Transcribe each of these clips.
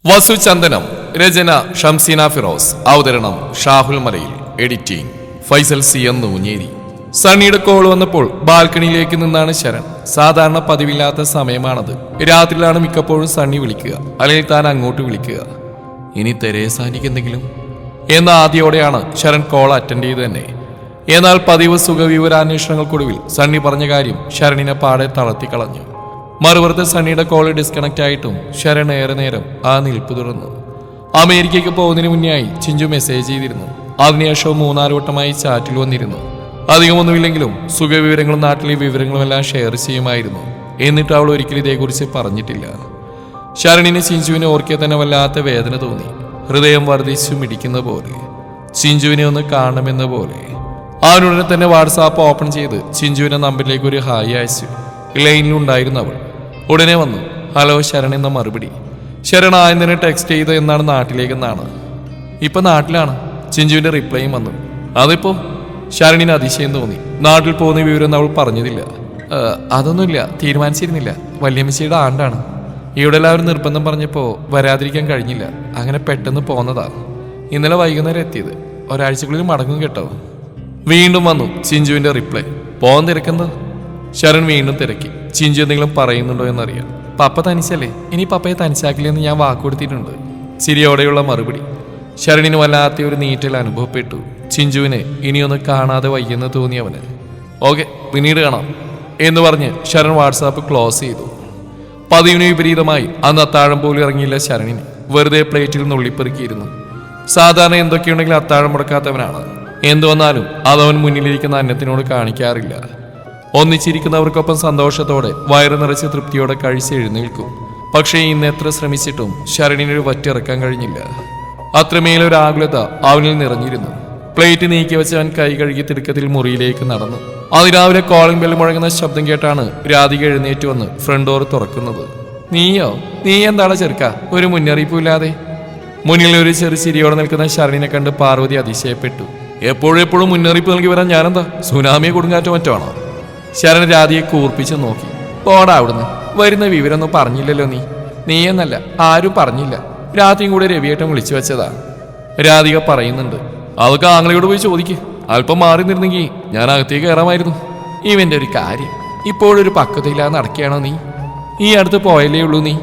വസു ചന്ദനം. രചന ഷംസീന ഫിറോസ്. അവതരണം ഷാഹുൽ മലയിൽ. എഡിറ്റിംഗ് ഫൈസൽ സി എന്ന് ഊഞ്ഞേരി. സണ്ണിയുടെ കോൾ വന്നപ്പോൾ ബാൽക്കണിയിലേക്ക് നിന്നാണ് ശരൺ. സാധാരണ പതിവില്ലാത്ത സമയമാണത്. രാത്രിയിലാണ് മിക്കപ്പോഴും സണ്ണി വിളിക്കുക, അല്ലെങ്കിൽ താൻ അങ്ങോട്ട് വിളിക്കുക. ഇനി തെരേസാനിക്ക് എന്തെങ്കിലും എന്ന ആദ്യോടെയാണ് ശരൺ കോൾ അറ്റൻഡ് ചെയ്ത് തന്നെ. എന്നാൽ പതിവ് സുഖവിവരാന്വേഷണങ്ങൾക്കൊടുവിൽ സണ്ണി പറഞ്ഞ കാര്യം ശരണിനെ പാടെ തളർത്തിക്കളഞ്ഞു. മറുപുറത്ത് സണ്ണിയുടെ കോള് ഡിസ്കണക്റ്റ് ആയിട്ടും ശരൺ ഏറെ നേരം ആ നിൽപ്പ് തുടർന്നു. അമേരിക്കയ്ക്ക് പോകുന്നതിന് മുന്നേയായി ചിഞ്ചു മെസ്സേജ് ചെയ്തിരുന്നു. അതിനുശേഷവും 3-4 വട്ടമായി ചാറ്റിൽ വന്നിരുന്നു. അധികമൊന്നുമില്ലെങ്കിലും സുഖവിവരങ്ങളും നാട്ടിലെ വിവരങ്ങളും എല്ലാം ഷെയർ ചെയ്യുമായിരുന്നു. എന്നിട്ട് അവൾ ഒരിക്കലും ഇതേക്കുറിച്ച് പറഞ്ഞിട്ടില്ല. ശരണിന് ചിഞ്ചുവിനെ ഓർക്കിയ തന്നെ വല്ലാത്ത വേദന തോന്നി. ഹൃദയം വർദ്ധിച്ചു മിടിക്കുന്ന പോലെ, ചിഞ്ചുവിനെ ഒന്ന് കാണണമെന്ന പോലെ. അവനുടനെ തന്നെ വാട്സാപ്പ് ഓപ്പൺ ചെയ്ത് ചിഞ്ചുവിന്റെ നമ്പറിലേക്ക് ഒരു ഹായ് അയച്ചു. ലൈനിലുണ്ടായിരുന്നു അവൾ. ഉടനെ വന്നു. ഹലോ ശരൺ എന്ന മറുപടി. ശരൺ ആദ്യം തന്നെ ടെക്സ്റ്റ് ചെയ്ത് എന്നാണ് നാട്ടിലേക്കെന്നാണ്. ഇപ്പൊ നാട്ടിലാണ്. ചിഞ്ചുവിന്റെ റിപ്ലൈയും വന്നു. അതിപ്പോ ശരണിന് അതിശയം തോന്നി. നാട്ടിൽ പോകുന്ന വിവരം അവൾ പറഞ്ഞതില്ല. അതൊന്നുമില്ല, തീരുമാനിച്ചിരുന്നില്ല. വല്യമ്മച്ചിയുടെ ആണ്ടാണ്. ഇവിടെ എല്ലാവരും നിർബന്ധം പറഞ്ഞപ്പോ വരാതിരിക്കാൻ കഴിഞ്ഞില്ല. അങ്ങനെ പെട്ടെന്ന് പോന്നതാ. ഇന്നലെ വൈകുന്നേരം എത്തിയത്. ഒരാഴ്ചക്കുള്ളിൽ മടങ്ങും കേട്ടോ. വീണ്ടും വന്നു ചിഞ്ചുവിന്റെ റിപ്ലൈ. പോകാൻ തിരക്കുന്നത്? ശരൺ വീണ്ടും തിരക്കി. ചിഞ്ചു എന്തെങ്കിലും പറയുന്നുണ്ടോ എന്നറിയാം. പപ്പ തനിച്ചല്ലേ, ഇനി പപ്പയെ തനിച്ചാക്കില്ലെന്ന് ഞാൻ വാക്കുകൊടുത്തിട്ടുണ്ട്. ചിരിയോടെയുള്ള മറുപടി. ശരണിന് വല്ലാത്ത ഒരു നീറ്റൽ അനുഭവപ്പെട്ടു. ചിഞ്ചുവിനെ ഇനിയൊന്ന് കാണാതെ വയ്യെന്ന് തോന്നിയവന്. ഓക്കെ, പിന്നീട് കാണാം എന്ന് പറഞ്ഞ് ശരൺ വാട്സാപ്പ് ക്ലോസ് ചെയ്തു. പതിവിന് വിപരീതമായി അന്ന് അത്താഴം പോലും ഇറങ്ങിയില്ല ശരണിന്. വെറുതെ പ്ലേറ്റിൽ നുള്ളിപ്പെറുക്കിയിരുന്നു. സാധാരണ എന്തൊക്കെയുണ്ടെങ്കിലും അത്താഴം മുടക്കാത്തവനാണ്. എന്തു വന്നാലും അതവൻ മുന്നിലിരിക്കുന്ന അന്നത്തിനോട് കാണിക്കാറില്ല. ഒന്നിച്ചിരിക്കുന്നവർക്കൊപ്പം സന്തോഷത്തോടെ വയറ് നിറച്ച് തൃപ്തിയോടെ കഴിച്ച് എഴുന്നേൽക്കും. പക്ഷേ ഇന്ന് എത്ര ശ്രമിച്ചിട്ടും ശരണിനൊരു വറ്റിറക്കാൻ കഴിഞ്ഞില്ല. അത്രമേലൊരു ആകുലത അവനിൽ നിറഞ്ഞിരുന്നു. പ്ലേറ്റ് നീക്കി വെച്ച് അവൻ കൈ കഴുകി തിടുക്കത്തിൽ മുറിയിലേക്ക് നടന്നു. അതിരാവിലെ കോളിംഗ് ബെൽ മുഴങ്ങുന്ന ശബ്ദം കേട്ടാണ് രാധിക എഴുന്നേറ്റ് വന്ന് ഫ്രണ്ട് ഡോർ തുറക്കുന്നത്. നീയോ? നീ എന്താണ് ചെറുക്ക, ഒരു മുന്നറിയിപ്പില്ലാതെ? മുന്നിൽ ഒരു ചെറു ചിരിയോടെ നിൽക്കുന്ന ശരണിനെ കണ്ട് പാർവതി അതിശയപ്പെട്ടു. എപ്പോഴും മുന്നറിയിപ്പ് നൽകി വരാൻ ഞാനെന്താ സുനാമിയെ കൊടുങ്കാറ്റോ മറ്റോ ആണോ? ശരൺ രാധിയെ കൂർപ്പിച്ച് നോക്കി. പോടാ അവിടുന്ന്, വരുന്ന വിവരമൊന്നും പറഞ്ഞില്ലല്ലോ നീ എന്നല്ല, ആരും പറഞ്ഞില്ല. രാത്രിയും കൂടെ രവിയേട്ടൻ വിളിച്ചു വെച്ചതാ. രാധിക പറയുന്നുണ്ട്. അതൊക്കെ ആങ്ങളയോട് പോയി ചോദിക്ക്. അല്പം മാറി നിന്നിരുന്നെങ്കിൽ ഞാൻ അകത്തേക്ക് കയറാമായിരുന്നു. ഇവന്റെ ഒരു കാര്യം, ഇപ്പോഴൊരു പക്വതയില്ലാതെ നടക്കുകയാണോ നീ? ഈ അടുത്ത് പോയല്ലേ ഉള്ളൂ നീ.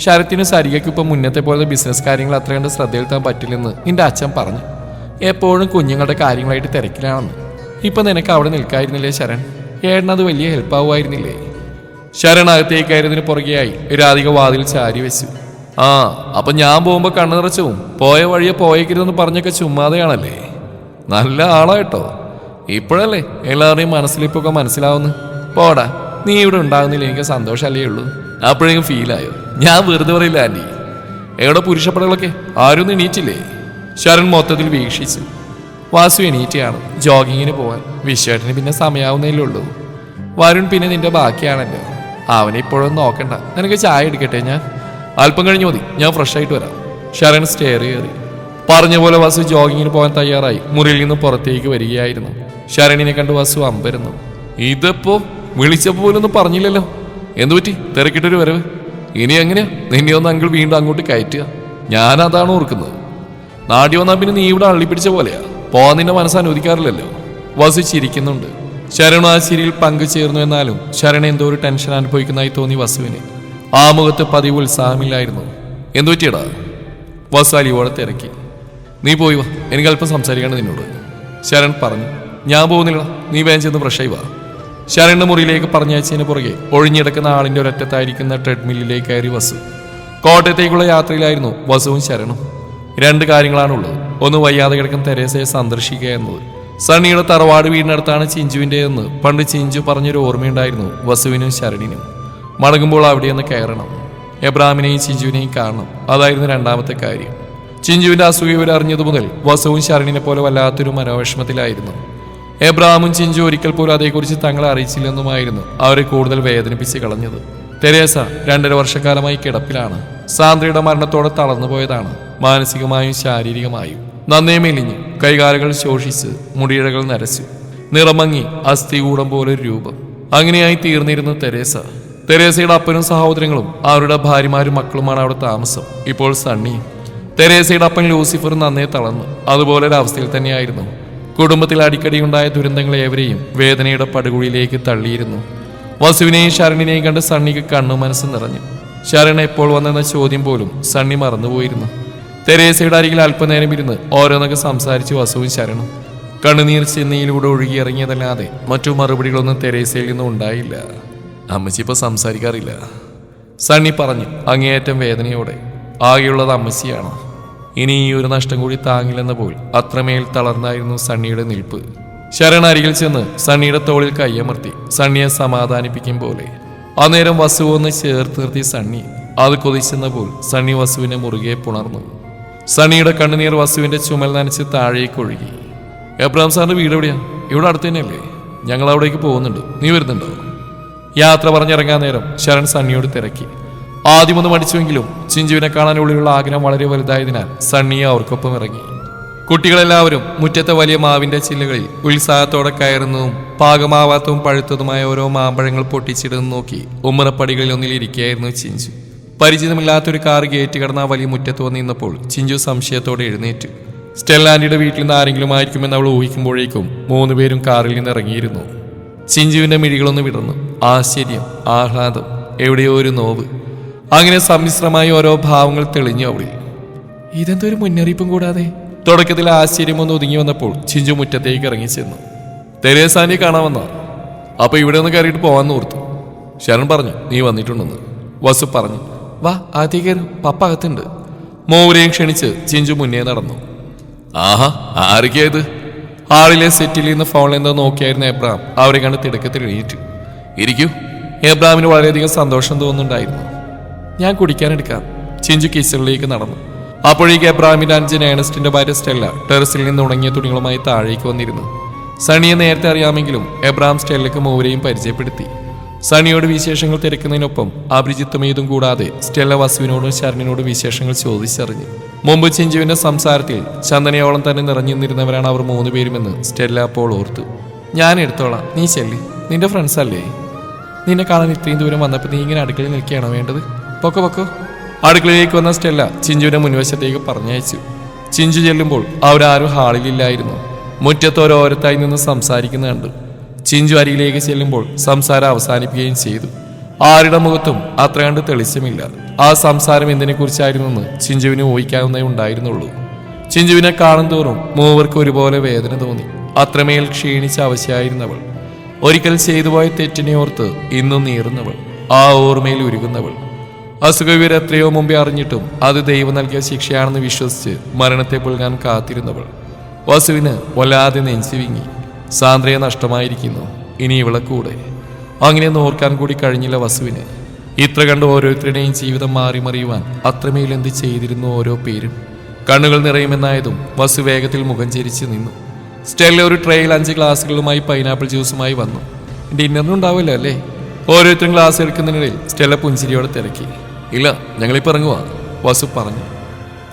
ശരത്തിനും സരികയ്ക്കും ഇപ്പം മുന്നത്തെ പോലെ ബിസിനസ് കാര്യങ്ങൾ അത്ര കണ്ട് ശ്രദ്ധയെടുത്താൻ പറ്റില്ലെന്ന് നിന്റെ അച്ഛൻ പറഞ്ഞു. എപ്പോഴും കുഞ്ഞുങ്ങളുടെ കാര്യങ്ങളായിട്ട് തിരക്കിലാണെന്ന്. ഇപ്പൊ നിനക്ക് അവിടെ നിൽക്കായിരുന്നില്ലേ ശരൺ? ഏട്ടനത് വലിയ ഹെൽപ്പാവുമായിരുന്നില്ലേ? ശരൺ അകത്തേക്കായിരുന്നതിന് പുറകെയായി രാധിക വാതിൽ ചാരി വെച്ചു. അപ്പൊ ഞാൻ പോകുമ്പോ കണ്ണു നിറച്ചും പോയ വഴിയെ പോയേക്കരുതെന്ന് പറഞ്ഞൊക്കെ ചുമ്മാതെയാണല്ലേ? നല്ല ആളാ കേട്ടോ. ഇപ്പോഴല്ലേ എല്ലാവരുടെയും മനസ്സിലിപ്പൊക്കെ മനസ്സിലാവുന്നു. പോടാ, നീ ഇവിടെ ഉണ്ടാകുന്നില്ല എനിക്ക് സന്തോഷമല്ലേ ഉള്ളൂ. അപ്പോഴേക്കും ഫീലായോ? ഞാൻ വെറുതെ പറയില്ല ആന്റി. എവിടെ പുരുഷപ്പടകളൊക്കെ ആരും എണീറ്റില്ലേ? ശരൺ മൊത്തത്തിൽ വീക്ഷിച്ചു. വാസു എണീറ്റയാണ് ജോഗിങ്ങിന് പോവാൻ. വിശ്വേട്ടന് പിന്നെ സമയാവുന്നേ ഉള്ളൂ. വരുൺ പിന്നെ നിന്റെ ബാക്കിയാണല്ലോ. അവനെ ഇപ്പോഴൊന്നും നോക്കണ്ട. നിനക്ക് ചായ എടുക്കട്ടെ? ഞാൻ അല്പം കഴിഞ്ഞ് മതി, ഞാൻ ഫ്രഷ് ആയിട്ട് വരാം. ശരൺ സ്റ്റെയർ കയറി. പറഞ്ഞ പോലെ വാസു ജോഗിങ്ങിന് പോകാൻ തയ്യാറായി മുറിയിൽ നിന്ന് പുറത്തേക്ക് വരികയായിരുന്നു. ശരണിനെ കണ്ട് വാസു അമ്പരുന്നു. ഇതിപ്പോ വിളിച്ചപ്പോ പോലൊന്നും പറഞ്ഞില്ലല്ലോ. എന്തുപറ്റി? തിരക്കിട്ടൊരു വരവ്. ഇനി എങ്ങനെയാ നിന്നെ ഒന്ന് അങ്കിൾ വീണ്ടും അങ്ങോട്ട് കയറ്റുക? ഞാനതാണ് ഓർക്കുന്നത്. നാടി വന്നാൽ പിന്നെ നീ ഇവിടെ അള്ളിപ്പിടിച്ച പോലെയാ. പോവാൻ നിന്റെ മനസ്സ് അനുവദിക്കാറില്ലല്ലോ. വസു ചിരിക്കുന്നുണ്ട്. ശരൺ ആ ചിരിയിൽ പങ്കുചേർന്നു. എന്നാലും ശരൺ എന്തോ ഒരു ടെൻഷൻ അനുഭവിക്കുന്നതായി തോന്നി വസുവിന്. ആ മുഖത്ത് പതിവ് ഉത്സാഹമില്ലായിരുന്നു. എന്തു പറ്റിയടാ? വസു അലിയോടെ തിരക്കി. നീ പോയി വാ, എനിക്ക് അല്പം സംസാരിക്കണം നിന്നോട്. ശരൺ പറഞ്ഞു. ഞാൻ പോകുന്നില്ല, നീ വേഗം ചെന്ന് ഫ്രഷായി വാ. ശരണിന്റെ മുറിയിലേക്ക് പറഞ്ഞയച്ചതിന് പുറകെ ഒഴിഞ്ഞിടക്കുന്ന ആളിന്റെ ഒരറ്റത്തായിരിക്കുന്ന ട്രെഡ്മില്ലിലേക്ക് കയറി വസു. കോട്ടയത്തേക്കുള്ള യാത്രയിലായിരുന്നു വസുവും ശരണും. 2 കാര്യങ്ങളാണുള്ളത്. ഒന്ന്, വയ്യാതെ കിടക്കുന്ന തെരേസയെ സന്ദർശിക്കുക എന്നത്. സണ്ണിയുടെ തറവാട് വീടിനടുത്താണ് ചിഞ്ചുവിൻ്റെ എന്ന് പണ്ട് ചിഞ്ചു പറഞ്ഞൊരു ഓർമ്മയുണ്ടായിരുന്നു വസുവിനും ശരണിനും. മടങ്ങുമ്പോൾ അവിടെയൊന്ന് കയറണം. എബ്രാമിനെയും ചിഞ്ചുവിനെയും കാണണം. അതായിരുന്നു 2ാമത്തെ കാര്യം. ചിഞ്ചുവിന്റെ അസുഖവിവരം അറിഞ്ഞതു മുതൽ വസുവും ശരണിനെ പോലെ വല്ലാത്തൊരു മനോവിഷമത്തിലായിരുന്നു. എബ്രാമും ചിഞ്ചു ഒരിക്കൽ പോലും അതേക്കുറിച്ച് തങ്ങളെ അറിയിച്ചില്ലെന്നുമായിരുന്നു അവരെ കൂടുതൽ വേദനിപ്പിച്ച് കളഞ്ഞത്. തെരേസ 2.5 വർഷക്കാലമായി കിടപ്പിലാണ്. സാന്ദ്രയുടെ മരണത്തോടെ തളർന്നുപോയതാണ്, മാനസികമായും ശാരീരികമായും. നന്നേ മെലിഞ്ഞ്, കൈകാലുകൾ ശോഷിച്ച്, മുടിയിഴകൾ നരച്ചു, നിറമങ്ങി, അസ്ഥികൂടം പോലൊരു രൂപം. അങ്ങനെയായി തീർന്നിരുന്നു തെരേസ. തെരേസയുടെ അപ്പനും സഹോദരങ്ങളും അവരുടെ ഭാര്യമാരും മക്കളുമാണ് അവിടെ താമസം. ഇപ്പോൾ സണ്ണിയും. തെരേസയുടെ അപ്പൻ ലൂസിഫർ നന്നേ തളർന്നു. അതുപോലെ ഒരു അവസ്ഥയിൽ തന്നെയായിരുന്നു. കുടുംബത്തിൽ അടിക്കടി ഉണ്ടായ ദുരന്തങ്ങൾ ഏവരെയും വേദനയുടെ പടുകുഴിയിലേക്ക് തള്ളിയിരുന്നു. വസുവിനെയും ശരണിനെയും കണ്ട് സണ്ണിക്ക് കണ്ണു മനസ്സ് നിറഞ്ഞു. ശരൺ എപ്പോൾ വന്നെന്ന ചോദ്യം പോലും സണ്ണി മറന്നുപോയിരുന്നു. തെരേസയുടെ അരികിൽ അല്പനേരം ഇരുന്ന് ഓരോന്നൊക്കെ സംസാരിച്ച് വസുവും ശരണും. കണ്ണുനീർ ചെന്നൈയിലൂടെ ഒഴുകിയിറങ്ങിയതല്ലാതെ മറ്റു മറുപടികളൊന്നും തെരേസയിൽ നിന്നും ഉണ്ടായില്ല. അമ്മച്ചി ഇപ്പൊ സംസാരിക്കാറില്ല, സണ്ണി പറഞ്ഞു അങ്ങേയറ്റം വേദനയോടെ. ആകെയുള്ളത് അമ്മച്ചിയാണോ? ഇനി ഈ ഒരു നഷ്ടം കൂടി താങ്ങില്ലെന്ന പോൽ അത്രമേൽ തളർന്നായിരുന്നു സണ്ണിയുടെ നിൽപ്പ്. ശരൺ അരികിൽ ചെന്ന് സണ്ണിയുടെ തോളിൽ കയ്യമർത്തി സണ്ണിയെ സമാധാനിപ്പിക്കും പോലെ. അന്നേരം വസു ഒന്ന് ചേർത്ത് നിർത്തി സണ്ണി. അത് കൊതിച്ചെന്ന പോൽ സണ്ണി വസുവിനെ മുറുകെ പുണർന്നു. സണ്ണിയുടെ കണ്ണുനീർ വസുവിന്റെ ചുമൽ നനച്ച് താഴേക്ക് ഒഴുകി. എബ്രഹാം സാറിന്റെ വീട് എവിടെയാ? ഇവിടെ അടുത്ത് തന്നെയല്ലേ? ഞങ്ങൾ അവിടേക്ക് പോകുന്നുണ്ട്, നീ വരുന്നുണ്ടോ? യാത്ര പറഞ്ഞിറങ്ങാൻ നേരം ശരൺ സണ്ണിയോട് തിരക്കി. ആദ്യമൊന്ന് മടിച്ചുവെങ്കിലും ചിഞ്ചുവിനെ കാണാൻ ഉള്ളിലുള്ള ആഗ്രഹം വളരെ വലുതായതിനാൽ സണ്ണിയെ അവർക്കൊപ്പം ഇറങ്ങി. കുട്ടികളെല്ലാവരും മുറ്റത്തെ വലിയ മാവിന്റെ ചില്ലുകളിൽ ഉത്സാഹത്തോടെ കയറുന്നതും പാകമാവാത്തതും പഴുത്തതുമായ ഓരോ മാമ്പഴങ്ങൾ പൊട്ടിച്ചിടുന്നു നോക്കി ഉമ്മറപ്പടികളിൽ ഒന്നിൽ ഇരിക്കുകയായിരുന്നു ചിഞ്ചു. പരിചിതമില്ലാത്തൊരു കാർ ഗേറ്റ് കടന്ന വലിയ മുറ്റത്ത് വന്ന് നിന്നപ്പോൾ ചിഞ്ചു സംശയത്തോടെ എഴുന്നേറ്റു. സ്റ്റെല്ലാൻഡിയുടെ വീട്ടിൽ നിന്ന് ആരെങ്കിലും ആയിരിക്കുമെന്ന് അവൾ ഊഹിക്കുമ്പോഴേക്കും 3 പേരും കാറിൽ നിന്ന് ഇറങ്ങിയിരുന്നു. ചിഞ്ചുവിന്റെ മിഴികളൊന്ന് വിടർന്നു. ആശ്ചര്യം, ആഹ്ലാദം, എവിടെയോ ഒരു നോവ്, അങ്ങനെ സമ്മിശ്രമായി ഓരോ ഭാവങ്ങൾ തെളിഞ്ഞു അവളിൽ. ഇതെന്തൊരു മുന്നറിയിപ്പും കൂടാതെ. തുടക്കത്തിൽ ആശ്ചര്യം ഒന്ന് ഒതുങ്ങി വന്നപ്പോൾ ചിഞ്ചു മുറ്റത്തേക്ക് ഇറങ്ങിച്ചെന്നു. തെരേസാനെ കാണാമെന്ന. അപ്പൊ ഇവിടെ ഒന്ന് കയറിയിട്ട് പോവാന്ന് ഓർത്തു. ശരൺ പറഞ്ഞു നീ വന്നിട്ടുണ്ടെന്ന്. വസു പറഞ്ഞു വാ ആദ്യം കയറും, പപ്പ അകത്തുണ്ട്. മോവരെയും ക്ഷണിച്ച് ചിഞ്ചു മുന്നേ നടന്നു. ആഹാ, ആരൊക്കെയായത്? ഹാളിലെ സെറ്റിൽ നിന്ന് ഫോണിൽ എന്തോ നോക്കിയായിരുന്ന എബ്രാം അവരെ കണ്ട് തിടക്കത്തിൽ എണീറ്റു. ഇരിക്കൂ. എബ്രാമിന് വളരെയധികം സന്തോഷം തോന്നുന്നുണ്ടായിരുന്നു. ഞാൻ കുടിക്കാനെടുക്കാം. ചിഞ്ചു കിച്ചണിലേക്ക് നടന്നു. അപ്പോഴേക്ക് എബ്രാമിന്റെ അഞ്ചൻ ഏണസ്റ്റിന്റെ ഭാര്യ സ്റ്റെല്ല ടെറസിൽ നിന്ന് ഉണങ്ങിയ തുണികളുമായി താഴേക്ക് വന്നിരുന്നു. സണിയെ നേരത്തെ അറിയാമെങ്കിലും എബ്രാം സ്റ്റെല്ലയ്ക്ക് മൂവരെയും പരിചയപ്പെടുത്തി. സണിയോട് വിശേഷങ്ങൾ തിരക്കുന്നതിനൊപ്പം അഭിജിത്തമേതും കൂടാതെ സ്റ്റെല്ല വസുവിനോടും ശരണിനോടും വിശേഷങ്ങൾ ചോദിച്ചറിഞ്ഞു. മുമ്പ് ചിഞ്ചുവിന്റെ സംസാരത്തിൽ ചന്ദനയോളം തന്നെ നിറഞ്ഞു നിന്നിരുന്നവരാണ് അവർ 3 പേരുമെന്ന് സ്റ്റെല്ല അപ്പോൾ ഓർത്തു. ഞാൻ എടുത്തോളാം, നീ ചെല്ലി, നിന്റെ ഫ്രണ്ട്സ് അല്ലേ? നിന്നെ കാണാൻ ഇത്രയും ദൂരം വന്നപ്പോൾ നീ ഇങ്ങനെ അടുക്കളയിൽ നിൽക്കുകയാണോ വേണ്ടത്? പൊക്കോ. അടുക്കളയിലേക്ക് വന്ന സ്റ്റെല്ല ചിഞ്ചുവിന്റെ മുൻവശത്തേക്ക് പറഞ്ഞയച്ചു. ചിഞ്ചു ചെല്ലുമ്പോൾ അവരാരും ഹാളിലില്ലായിരുന്നു. മുറ്റത്ത് ഓരോരുത്തായി നിന്ന് സംസാരിക്കുന്ന കണ്ടു. ചിഞ്ചു അരികിലേക്ക് ചെല്ലുമ്പോൾ സംസാരം അവസാനിപ്പിക്കുകയും ചെയ്തു. ആരുടെ മുഖത്തും അത്ര കണ്ട് തെളിച്ചമില്ല. ആ സംസാരം എന്തിനെക്കുറിച്ചായിരുന്നെന്ന് ചിഞ്ചുവിന് ഊഹിക്കാവുന്നേ ഉണ്ടായിരുന്നുള്ളൂ. ചിഞ്ചുവിനെ കാണും തോറും മൂവർക്ക് ഒരുപോലെ വേദന തോന്നി. അത്രമേൽ ക്ഷീണിച്ച അവശയായിരുന്നവൾ, ഒരിക്കൽ ചെയ്തുപോയ തെറ്റിനെ ഓർത്ത് ഇന്നും നീറുന്നവൾ, ആ ഓർമ്മയിൽ ഉരുകുന്നവൾ. അസുഖവിവരം എത്രയോ മുമ്പേ അറിഞ്ഞിട്ടും അത് ദൈവം നൽകിയ ശിക്ഷയാണെന്ന് വിശ്വസിച്ച് മരണത്തെ പുൽകാൻ കാത്തിരുന്നവൾ. വസുവിന് വല്ലാതെ നെഞ്ചുവിങ്ങി. സാന്ദ്രയെ നഷ്ടമായിരിക്കുന്നു, ഇനി ഇവളെ കൂടെ. അങ്ങനെ ഓർക്കാൻ കൂടി കഴിഞ്ഞില്ല വസുവിന്. ഇത്ര കണ്ട് ഓരോരുത്തരുടെയും ജീവിതം മാറി മറിയുവാൻ അത്രമേൽ എന്ത് ചെയ്തിരുന്നു ഓരോ പേരും. കണ്ണുകൾ നിറയുമെന്നായതും വസു വേഗത്തിൽ മുഖം ചരിച്ച് നിന്നു. സ്റ്റെല്ല ഒരു ട്രേയിൽ 5 ഗ്ലാസുകളുമായി പൈനാപ്പിൾ ജ്യൂസുമായി വന്നു. ഡിന്നറിനുണ്ടാവില്ല അല്ലേ? ഓരോരുത്തരും ഗ്ലാസ് എടുക്കുന്നതിനിടയിൽ സ്റ്റെല്ല പുഞ്ചിരിയോടെ തിരക്കി. ഇല്ല, ഞങ്ങളിപ്പോൾ ഇറങ്ങുവാ, വസു പറഞ്ഞു.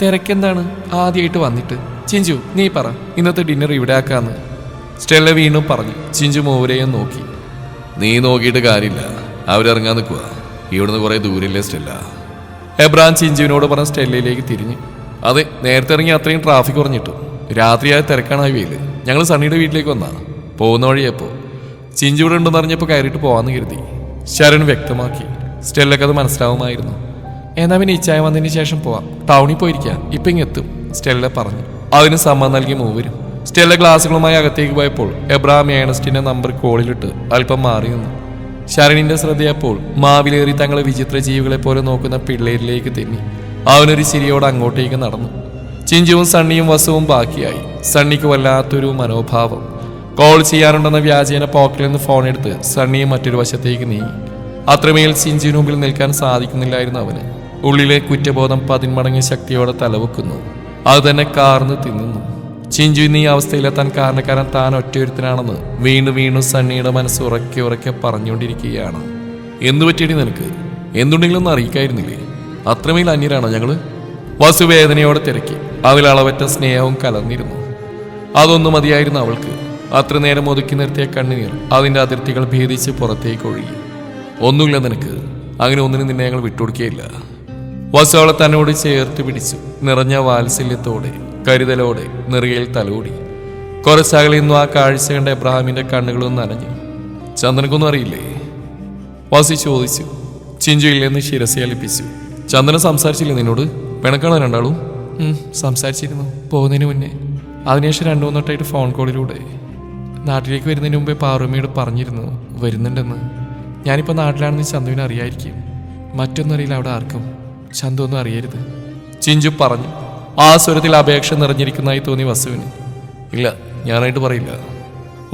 തിരക്കെന്താണ്? ആദ്യമായിട്ട് വന്നിട്ട്. ചിഞ്ചു നീ പറ, ഇന്നത്തെ ഡിന്നർ ഇവിടെ ആക്കാന്ന്. സ്റ്റെല്ല വീണ്ടും പറഞ്ഞു. ചിഞ്ചു മോവരെയും നോക്കി. നീ നോക്കിയിട്ട് കാര്യമില്ല, അവരിറങ്ങാൻ നിൽക്കുക. ഇവിടുന്ന് കുറെ ദൂരമില്ലേ സ്റ്റെല്ല? എബ്രാം ചിഞ്ചുവിനോട് പറഞ്ഞ സ്റ്റെല്ലയിലേക്ക് തിരിഞ്ഞു. അതെ, നേരത്തെ ഇറങ്ങി അത്രയും ട്രാഫിക് കുറഞ്ഞിട്ടു. രാത്രിയായ തിരക്കാണ് ഹൈവേയിൽ. ഞങ്ങൾ സണ്ണിയുടെ വീട്ടിലേക്ക് വന്നാ. പോകുന്ന വഴിയപ്പോ ചിഞ്ചു ഇവിടെ ഉണ്ടെന്ന് അറിഞ്ഞപ്പോൾ കയറിയിട്ട് പോവാന്ന് കരുതി. ശരൺ വ്യക്തമാക്കി. സ്റ്റെല്ലക്ക് അത് മനസ്സിലാവുമായിരുന്നു. എന്നാ പിന്നെ ഇച്ചായ വന്നതിന് ശേഷം പോവാം, ടൗണിൽ പോയിരിക്കാം, ഇപ്പം ഇങ്ങെത്തും, സ്റ്റെല്ല പറഞ്ഞു. അതിന് സമ്മതം നൽകി മൂവരും. സ്റ്റെല്ല ഗ്ലാസുകളുമായി അകത്തേക്ക് പോയപ്പോൾ എബ്രാം ഏണസ്റ്റിന്റെ നമ്പർ കോളിലിട്ട് അല്പം മാറി നിന്നു. ശരണിന്റെ ശ്രദ്ധയപ്പോൾ മാവിലേറി തങ്ങളെ വിചിത്ര ജീവികളെ പോലെ നോക്കുന്ന പിള്ളേരിലേക്ക് തെന്നി. അവനൊരു ചിരിയോടെ അങ്ങോട്ടേക്ക് നടന്നു. ചിഞ്ചുവും സണ്ണിയും വസുവും ബാക്കിയായി. സണ്ണിക്ക് വല്ലാത്തൊരു മനോഭാവം. കോൾ ചെയ്യാനുണ്ടെന്ന വ്യാജേന പോക്കറ്റിൽ നിന്ന് ഫോൺ എടുത്ത് സണ്ണിയും മറ്റൊരു വശത്തേക്ക് നീങ്ങി. അത്രമേൽ ചിഞ്ചുവിന് മുമ്പിൽ നിൽക്കാൻ സാധിക്കുന്നില്ലായിരുന്നു അവന്. ഉള്ളിലെ കുറ്റബോധം 10 മടങ്ങ് ശക്തിയോടെ തലവെക്കുന്നു. അത് തന്നെ കാർന്ന് തിന്നുന്നു. ചിഞ്ചു ഇന്ന് ഈ അവസ്ഥയിലെത്താൻ കാരണക്കാരൻ താൻ ഒറ്റയൊരുത്തനാണെന്ന് വീണ്ടും വീണ്ടും സണ്ണിയുടെ മനസ്സ് ഉറക്കെ പറഞ്ഞുകൊണ്ടിരിക്കുകയാണ്. എന്തു പറ്റിയടി നിനക്ക്? എന്തുണ്ടെങ്കിലും ഒന്ന് അറിയിക്കായിരുന്നില്ലേ? അത്രമേൽ അന്യരാണോ ഞങ്ങള്? വസു വേദനയോടെ തിരക്കി. അതിൽ അളവറ്റ സ്നേഹവും കലർന്നിരുന്നു. അതൊന്നും മതിയായിരുന്നു അവൾക്ക്. അത്ര നേരം ഒതുക്കി നിർത്തിയ കണ്ണുനീർ അതിന്റെ അതിർത്തികൾ ഭേദിച്ച് പുറത്തേക്ക് ഒഴുകി. ഒന്നുമില്ല നിനക്ക്. അങ്ങനെ ഒന്നിനും നിന്നെ ഞങ്ങൾ വിട്ടുകൊടുക്കുകയില്ല. വസു അവളെ തന്നോട് ചേർത്ത് പിടിച്ചു. നിറഞ്ഞ വാത്സല്യത്തോടെ കരുതലോടെ നെറുകയിൽ തലോടി. കുറച്ചകലിന്നു ആ കാഴ്ച കണ്ട എബ്രഹാമിന്റെ കണ്ണുകളൊന്നും നനഞ്ഞു. ചന്ദനക്കൊന്നും അറിയില്ലേ? വസു ചോദിച്ചു. ചിഞ്ചു ഇല്ലെന്ന് ശിരസേൽപ്പിച്ചു. ചന്ദന സംസാരിച്ചില്ലേ നിന്നോട്? പിണക്കാണോ രണ്ടാളും? സംസാരിച്ചിരുന്നു പോകുന്നതിന് മുന്നേ. അതിനുശേഷം 2-3 വട്ടമായിട്ട് ഫോൺ കോളിലൂടെ. നാട്ടിലേക്ക് വരുന്നതിന് മുമ്പേ പാറുമ്മയോട് പറഞ്ഞിരുന്നു വരുന്നുണ്ടെന്ന്. ഞാനിപ്പോൾ നാട്ടിലാണെന്ന് ചന്തുവിനെ അറിയായിരിക്കും. മറ്റൊന്നും അറിയില്ല അവിടെ ആർക്കും. ചന്തു ഒന്നും അറിയരുത്, ചിഞ്ചു പറഞ്ഞു. ആ സ്വരത്തിൽ അപേക്ഷ നിറഞ്ഞിരിക്കുന്നതായി തോന്നി വസുവിന്. ഇല്ല, ഞാനായിട്ട് പറയില്ല.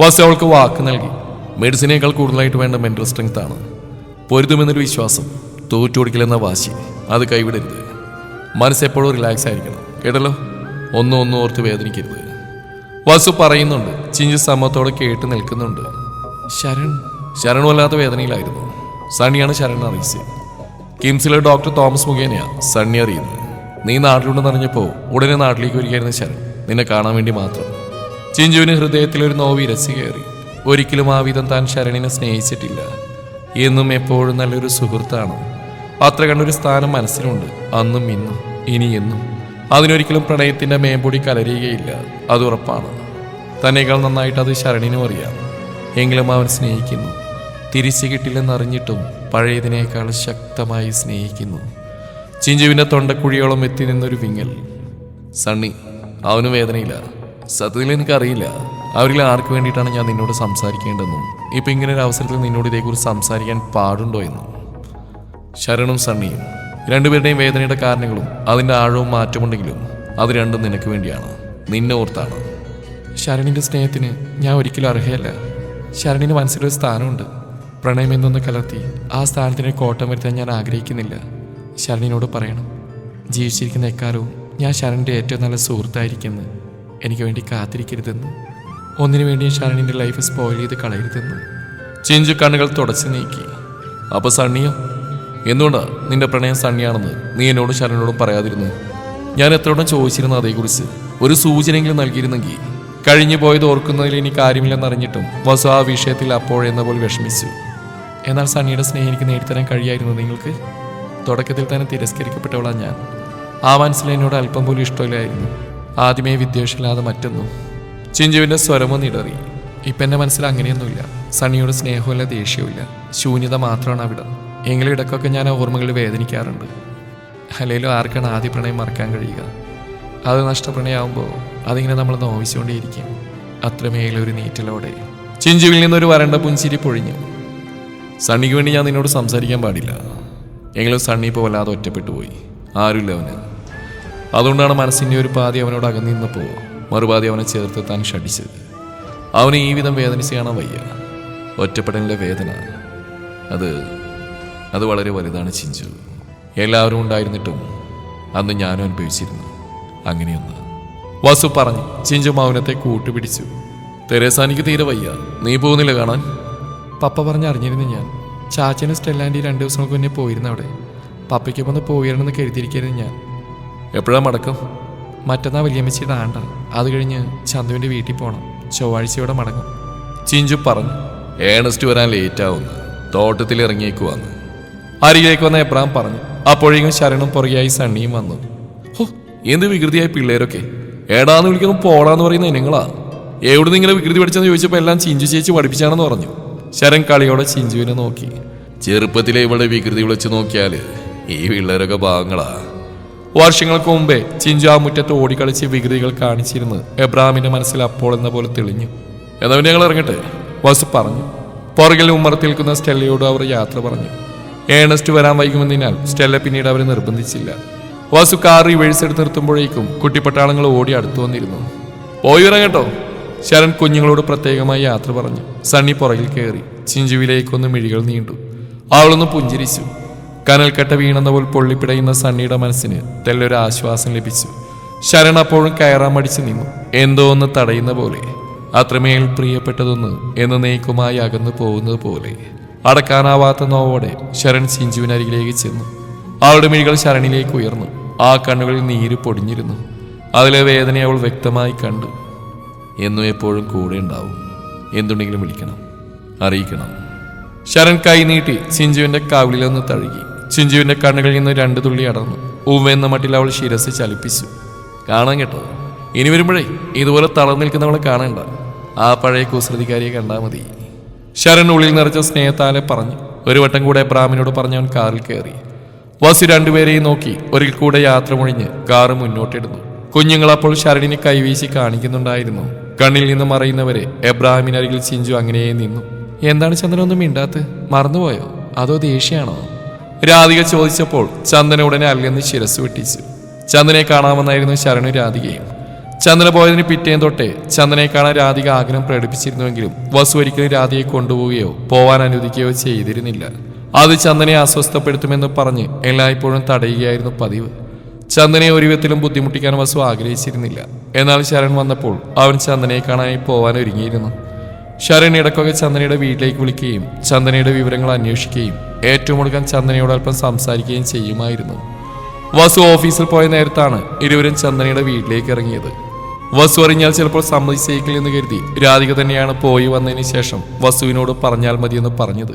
വസു അവൾക്ക് വാക്ക് നൽകി. മെഡിസിനേക്കാൾ കൂടുതലായിട്ട് വേണ്ട മെന്റൽ സ്ട്രെങ്ത് ആണ്. പൊരുതുമെന്നൊരു വിശ്വാസം, തോറ്റുകൊടുക്കില്ലെന്ന വാശി, അത് കൈവിടരുത്. മനസ്സെപ്പോഴും റിലാക്സ് ആയിരിക്കണം, കേട്ടല്ലോ? ഒന്നും ഓർത്ത് വേദനിക്കരുത്. വസു പറയുന്നുണ്ട്. ചിഞ്ചു സമ്മതത്തോടെ കേട്ട് നിൽക്കുന്നുണ്ട്. ശരണും വല്ലാത്ത വേദനയിലായിരുന്നു. സണ്ണിയാണ് ശരൺ അറിയിച്ചത്. കിംസിലെ ഡോക്ടർ തോമസ് മുഖേനയാ സണ്ണി അറിയുന്നത്. നീ നാട്ടിലുണ്ടെന്ന് അറിഞ്ഞപ്പോൾ ഉടനെ നാട്ടിലേക്ക് വരികയായിരുന്നു ശരൺ, നിന്നെ കാണാൻ വേണ്ടി മാത്രം. ചിഞ്ചുവിന് ഹൃദയത്തിലൊരു നോവ് ഇരച്ചു കയറി. ഒരിക്കലും ആ വിധം താൻ ശരണിനെ സ്നേഹിച്ചിട്ടില്ല. എന്നും എപ്പോഴും നല്ലൊരു സുഹൃത്താണ്. അത്ര കണ്ടൊരു സ്ഥാനം മനസ്സിലുണ്ട്, അന്നും ഇന്നും ഇനി എന്നും. അതിനൊരിക്കലും പ്രണയത്തിന്റെ മേമ്പൊടി കലരുകയില്ല, അത് ഉറപ്പാണ്. തന്നേക്കാൾ നന്നായിട്ട് അത് ശരണിനും അറിയാം. എങ്കിലും അവൻ സ്നേഹിക്കുന്നു. തിരിച്ചു കിട്ടില്ലെന്നറിഞ്ഞിട്ടും പഴയതിനേക്കാൾ ശക്തമായി സ്നേഹിക്കുന്നു. ചിഞ്ചുവിന്റെ തൊണ്ടക്കുഴിയോളം എത്തി നിന്നൊരു വിങ്ങൽ. സണ്ണി, അവന് വേദനയില്ല. സത്യത്തിൽ എനിക്കറിയില്ല അവരിൽ ആർക്ക് വേണ്ടിയിട്ടാണ് ഞാൻ നിന്നോട് സംസാരിക്കേണ്ടതെന്നും ഇപ്പം ഇങ്ങനെ ഒരു അവസരത്തിൽ നിന്നോട് ഇതേക്കുറിച്ച് സംസാരിക്കാൻ പാടുണ്ടോ എന്നും. ശരണും സണ്ണിയും രണ്ടുപേരുടെയും വേദനയുടെ കാരണങ്ങളും അതിൻ്റെ ആഴവും മാറ്റമുണ്ടെങ്കിലും അത് രണ്ടും നിനക്ക് വേണ്ടിയാണ്, നിന്നെ ഓർത്താണ്. ശരണിൻ്റെ സ്നേഹത്തിന് ഞാൻ ഒരിക്കലും അർഹയല്ല. ശരണിന് മനസ്സിലൊരു സ്ഥാനമുണ്ട്. പ്രണയം എന്നൊന്ന് കലർത്തി ആ സ്ഥാനത്തിന് കോട്ടം വരുത്താൻ ഞാൻ ആഗ്രഹിക്കുന്നില്ല. ശരണിനോട് പറയണം, ജീവിച്ചിരിക്കുന്ന എക്കാലവും ഞാൻ ശരണിൻ്റെ ഏറ്റവും നല്ല സുഹൃത്തായിരിക്കുന്നു. എനിക്ക് വേണ്ടി കാത്തിരിക്കരുതെന്ന്, ഒന്നിനു വേണ്ടിയും ശരണിൻ്റെ ലൈഫ് സ്പോയിൽ ചെയ്ത് കളയരുതെന്ന്. ചിഞ്ചു കണ്ണുകൾ തുടച്ചു നീക്കി. അപ്പോൾ സണ്ണിയോ? എന്തുകൊണ്ടാ നിന്റെ പ്രണയം സണ്ണിയാണെന്ന് നീ എന്നോടും ശരണിനോടും പറയാതിരുന്നു? ഞാൻ എത്രയോളം ചോദിച്ചിരുന്നു അതേക്കുറിച്ച്. ഒരു സൂചനയെങ്കിലും നൽകിയിരുന്നെങ്കിൽ. കഴിഞ്ഞു പോയത് ഓർക്കുന്നതിൽ ഇനി കാര്യമില്ലെന്നറിഞ്ഞിട്ടും വസു ആ വിഷയത്തിൽ അപ്പോഴെന്ന പോലെ വിഷമിച്ചു. എന്നാൽ സണ്ണിയുടെ സ്നേഹം എനിക്ക് നേടിത്തരാൻ കഴിയായിരുന്നു നിങ്ങൾക്ക്? തുടക്കത്തിൽ തന്നെ തിരസ്കരിക്കപ്പെട്ടവളാണ് ഞാൻ. ആ മനസ്സിൽ എന്നോട് അല്പം പോലും ഇഷ്ടമില്ലായിരുന്നു. ആദ്യമേ വിദ്വേഷമില്ലാതെ മറ്റൊന്നും. ചിഞ്ചുവിൻ്റെ സ്വരമൊന്നും ഇടറി. ഇപ്പം എൻ്റെ മനസ്സിൽ അങ്ങനെയൊന്നുമില്ല. സണ്ണിയോട് സ്നേഹമില്ല, ദേഷ്യമില്ല, ശൂന്യത മാത്രമാണ് അവിടെ. എങ്കിലും ഇടയ്ക്കൊക്കെ ഞാൻ ഓർമ്മകളിൽ വേദനിക്കാറുണ്ട്. അല്ലെങ്കിലും ആർക്കാണ് ആദ്യ പ്രണയം മറക്കാൻ കഴിയുക? അത് നഷ്ടപ്രണയമാകുമ്പോൾ അതിങ്ങനെ നമ്മൾ നോവിച്ചുകൊണ്ടേയിരിക്കും. അത്രമേലൊരു നീറ്റലോടെ ചിഞ്ചുവിൽ നിന്നൊരു വരണ്ട പുഞ്ചിരി പൊഴിഞ്ഞു. സണ്ണിക്ക് വേണ്ടി ഞാൻ നിന്നോട് സംസാരിക്കാൻ പാടില്ല. എങ്കിലും സണ്ണി ഇപ്പോൾ വല്ലാതെ ഒറ്റപ്പെട്ടു പോയി. ആരുമില്ല അവന്. അതുകൊണ്ടാണ് മനസ്സിൻ്റെ ഒരു പാതി അവനോട് അകന്നു നിന്നപ്പോൾ മറുപാതി അവനെ ചേർത്ത് താൻ ഷടിച്ചത്. അവനെ ഈ വിധം വേദനിച്ച് കാണാൻ വയ്യ. ഒറ്റപ്പെടലിൻ്റെ വേദന അത് വളരെ വലുതാണ് ചിഞ്ചു. എല്ലാവരും ഉണ്ടായിരുന്നിട്ടും അന്ന് ഞാനും അനുഭവിച്ചിരുന്നു അങ്ങനെയൊന്ന്. വസു പറഞ്ഞു. ചിഞ്ചു മൗനത്തെ കൂട്ടുപിടിച്ചു. തെരേസാനിക്ക് തീരെ വയ്യ. നീ പോകുന്നില്ല കാണാൻ? പപ്പ പറഞ്ഞറിഞ്ഞിരുന്നു ഞാൻ. ചാച്ചനും സ്റ്റെല്ലാൻഡി 2 ദിവസങ്ങൾക്ക് മുന്നേ പോയിരുന്നു അവിടെ. പപ്പയ്ക്കൊപ്പം ഒന്ന് പോയിരുന്നെന്ന് കരുതിയിരിക്കായിരുന്നു ഞാൻ. എപ്പോഴാണ് മടക്കം? മറ്റന്നാൾ വലിയമ്മച്ചിയുടെ ആണ്ട. അത് കഴിഞ്ഞ് ചന്തുവിൻ്റെ വീട്ടിൽ പോകണം. ചൊവ്വാഴ്ചയോടെ മടങ്ങും. ചിഞ്ചു പറഞ്ഞു. ഏണസ്റ്റ് വരാൻ ലേറ്റാവുന്നു, തോട്ടത്തിൽ ഇറങ്ങിയേക്കുവാന്ന് അരികിലേക്ക് വന്ന എബ്രഹാം പറഞ്ഞു. അപ്പോഴേക്കും ശരണും പുറകെയായി സണ്ണിയും വന്നു. ഹോ, എന്ത് വികൃതിയായ പിള്ളേരൊക്കെ! ഏടാന്ന് വിളിക്കുന്നു പോടാന്ന് പറയുന്ന ഇനങ്ങളാ. എവിടെ നിന്ന് ഇങ്ങനെ വികൃതി പഠിച്ചെന്ന് ചോദിച്ചപ്പോൾ എല്ലാം ചിഞ്ചു ചേച്ചി പഠിപ്പിച്ചാണെന്ന് പറഞ്ഞു. ശരൺ കളിയോടെ ചിഞ്ചുവിനെ നോക്കി. ചെറുപ്പത്തിലെ ഇവളുടെ വികൃതി വിളിച്ചു നോക്കിയാല് ഈ പിള്ളേരൊക്കെ പാവങ്ങളാ. വർഷങ്ങൾക്ക് മുമ്പേ ചിഞ്ചു ആ മുറ്റത്ത് ഓടിക്കളിച്ച് വികൃതികൾ കാണിച്ചിരുന്ന് എബ്രഹാമിന്റെ മനസ്സിൽ അപ്പോൾ എന്ന പോലെ തെളിഞ്ഞു. എന്നാ പിന്നെ ഞങ്ങൾ ഇറങ്ങട്ടെ, വസു പറഞ്ഞു. പുറകിൽ ഉമ്മറത്ത് നിൽക്കുന്ന സ്റ്റെല്ലയോട് അവർ യാത്ര പറഞ്ഞു. ഏണസ്റ്റ് വരാൻ വൈകുമെന്നതിനാൽ സ്റ്റെല്ല പിന്നീട് അവരെ നിർബന്ധിച്ചില്ല. വസു കാർ റിവേഴ്സ് എടുത്ത് നിർത്തുമ്പോഴേക്കും കുട്ടിപ്പട്ടാളങ്ങൾ ഓടി അടുത്തു വന്നിരുന്നു. പോയി ഇറങ്ങട്ടോ, ശരൺ കുഞ്ഞുങ്ങളോട് പ്രത്യേകമായി യാത്ര പറഞ്ഞു. സണ്ണി പുറകിൽ കയറി. ചിഞ്ചുവിലേക്കൊന്ന് മിഴികൾ നീണ്ടു. അവളൊന്ന് പുഞ്ചിരിച്ചു. കനൽക്കട്ട വീണെന്ന പോലെ പൊള്ളിപ്പിടയുന്ന സണ്ണിയുടെ മനസ്സിന് തെല്ലൊരു ആശ്വാസം ലഭിച്ചു. ശരൺ അപ്പോഴും കയറാൻ മടിച്ചു നിന്നു, എന്തോ ഒന്ന് തടയുന്ന പോലെ. അത്രമേൽ പ്രിയപ്പെട്ടതൊന്ന് എന്നേക്കുമായി അകന്നു പോകുന്നത് പോലെ. അടക്കാനാവാത്ത നോവോടെ ശരൺ ചിഞ്ചുവിനരികിലേക്ക് ചെന്നു. അവളുടെ മിഴികൾ ശരണിലേക്ക് ഉയർന്നു. ആ കണ്ണുകളിൽ നീര് പൊടിഞ്ഞിരുന്നു. അതിലെ വേദന അവൾ വ്യക്തമായി കണ്ടു. എന്നും എപ്പോഴും കൂടെ ഉണ്ടാവും. എന്തുണ്ടെങ്കിലും വിളിക്കണം, അറിയിക്കണം. ശരൺ കൈ നീട്ടി ചിഞ്ചുവിന്റെ കവിളിലൊന്ന് തഴുകി. ചിഞ്ചുവിന്റെ കണ്ണുകളിൽ നിന്ന് 2 തുള്ളി അടർന്നു. ഉവ്വെന്ന മട്ടിൽ അവൾ ശിരസ് ചലിപ്പിച്ചു. കാണാൻ കേട്ടോ, ഇനി വരുമ്പോഴേ ഇതുപോലെ തളർന്നു നിൽക്കുന്നവളെ കാണണ്ട. ആ പഴയ കുസൃതിക്കാരിയെ കണ്ടാൽ മതി. ശരൺ ഉള്ളിൽ നിറച്ച സ്നേഹത്താലെ പറഞ്ഞു. ഒരു വട്ടം കൂടെ എബ്രാഹിമിനോട് പറഞ്ഞവൻ കാറിൽ കയറി. വസു രണ്ടുപേരെയും നോക്കി ഒരിക്കൽ കൂടെ യാത്ര മുഴിഞ്ഞ് കാറ് മുന്നോട്ടിടുന്നു. കുഞ്ഞുങ്ങൾ അപ്പോൾ ശരണിനെ കൈവീശി കാണിക്കുന്നുണ്ടായിരുന്നു. കണ്ണിൽ നിന്ന് മറയുന്നവരെ എബ്രാഹിമിനരികിൽ ചിഞ്ചു അങ്ങനെ നിന്നു. എന്താണ് ചന്ദന ഒന്നും മിണ്ടാത്ത്? മറന്നുപോയോ അതോ ദേഷ്യാണോ? രാധിക ചോദിച്ചപ്പോൾ ചന്ദന ഉടനെ അല്ലെന്ന് ശിരസ് വെട്ടിച്ചു. ചന്ദനെ കാണാമെന്നായിരുന്നു ശരണു രാധികയും. ചന്ദന പോയതിന് പിറ്റേം തൊട്ടേ ചന്ദനെ കാണാൻ രാധിക ആഗ്രഹം പ്രകടിപ്പിച്ചിരുന്നുവെങ്കിലും വസു ഒരിക്കലും രാധികയെ കൊണ്ടുപോവുകയോ പോവാൻ അനുവദിക്കുകയോ ചെയ്തിരുന്നില്ല. അത് ചന്ദനെ അസ്വസ്ഥപ്പെടുത്തുമെന്ന് പറഞ്ഞ് എല്ലായ്പ്പോഴും തടയുകയായിരുന്നു പതിവ്. ചന്ദനെ ഒരു വിധത്തിലും ബുദ്ധിമുട്ടിക്കാൻ വസു ആഗ്രഹിച്ചിരുന്നില്ല. എന്നാൽ ശരൺ വന്നപ്പോൾ അവൻ ചന്ദനയെ കാണാനായി പോവാൻ ഒരുങ്ങിയിരുന്നു. ശരൺ ഇടയ്ക്കൊക്കെ ചന്ദനയുടെ വീട്ടിലേക്ക് വിളിക്കുകയും ചന്ദനയുടെ വിവരങ്ങൾ അന്വേഷിക്കുകയും ഏറ്റവും ഒടുക്കാൻ ചന്ദനയോട് അല്പം സംസാരിക്കുകയും ചെയ്യുമായിരുന്നു. വസു ഓഫീസിൽ പോയ നേരത്താണ് ഇരുവരും ചന്ദനയുടെ വീട്ടിലേക്ക് ഇറങ്ങിയത്. വസു അറിഞ്ഞാൽ ചിലപ്പോൾ സമ്മതിച്ചേക്കില്ലെന്ന് കരുതി രാധിക തന്നെയാണ് പോയി വന്നതിന് ശേഷം വസുവിനോട് പറഞ്ഞാൽ മതിയെന്ന് പറഞ്ഞത്.